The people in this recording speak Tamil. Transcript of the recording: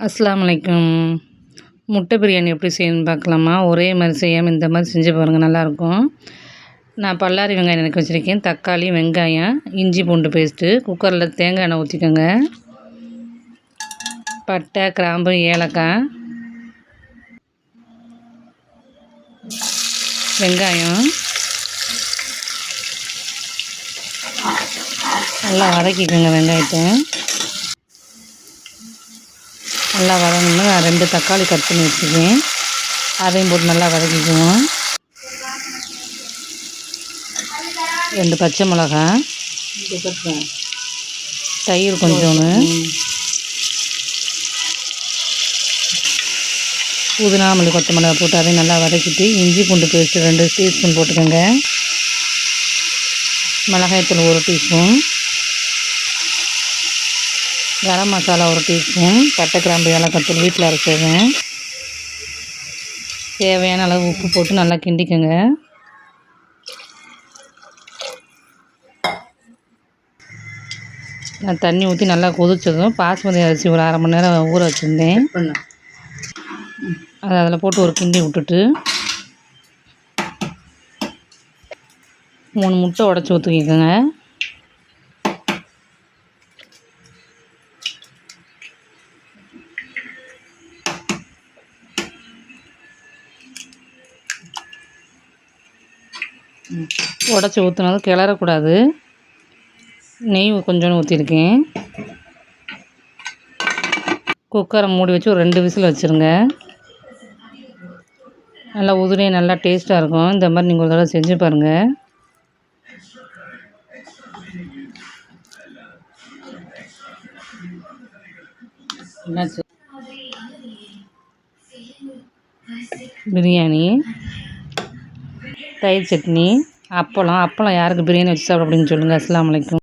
அஸ்ஸலாமு அலைக்கும். முட்டை பிரியாணி எப்படி செய்யணும்னு பார்க்கலாமா? ஒரே மாதிரி செய்யாமல் இந்த மாதிரி செஞ்சு பாருங்கள், நல்லாயிருக்கும். நான் பல்லாரி வெங்காயம் எனக்கு வச்சுருக்கேன். தக்காளி, வெங்காயம், இஞ்சி பூண்டு பேஸ்ட்டு. குக்கரில் தேங்காய் எண்ணெய் ஊற்றிக்கோங்க. பட்டை, கிராம்பு, ஏலக்காய், வெங்காயம் நல்லா வதக்கிக்கோங்க. வெங்காயத்தை நல்லா வதங்கணும். நான் 2 தக்காளி கட் பண்ணி வச்சுருக்கேன், அதையும் போட்டு நல்லா வதக்கிக்குவோம். 2 பச்சை மிளகாய், தயிர் கொஞ்சோன்னு, புதினா, மல்லி, கொத்தமல்லி போட்டு அதையும் நல்லா வதக்கிட்டு இஞ்சி பூண்டு பேஸ்ட்டு 2 டீஸ்பூன் போட்டுக்கோங்க. மிளகாய்த்தூள் 1 டீஸ்பூன், கரம் மசாலா 1 டீஸ்பூன், பட்டை, கிராம்பு, ஏலக்காய் தூள் வீட்டில் அரைச்சிடுவேன். தேவையான அளவு உப்பு போட்டு நல்லா கிண்டிக்கோங்க. நான் தண்ணி ஊற்றி நல்லா கொதிச்சதும் பாஸ்மதி அரிசி ஒரு 1/2 மணி நேரம் ஊற வச்சுருந்தேன், அதை அதில் போட்டு ஒரு கிண்டி விட்டுட்டு 3 முட்டை உடச்சி ஊற்றிக்கோங்க. உடச்சி ஊற்றினதும் கிளறக்கூடாது. நெய் கொஞ்சோண்டு ஊற்றிருக்கேன். குக்கரை மூடி வச்சு ஒரு 2 விசில் வச்சுருங்க. நல்லா உதிரியாக நல்லா டேஸ்ட்டாக இருக்கும். இந்த மாதிரி நீங்கள் ஒரு தடவை செஞ்சு பாருங்கள். பிரியாணி, தயிர் சட்னி, அப்பளம் யாருக்கு பிரியாணி வச்சு சாப்பிட அப்படின்னு சொல்லுங்கள். அஸ்ஸலாமு அலைக்கும்.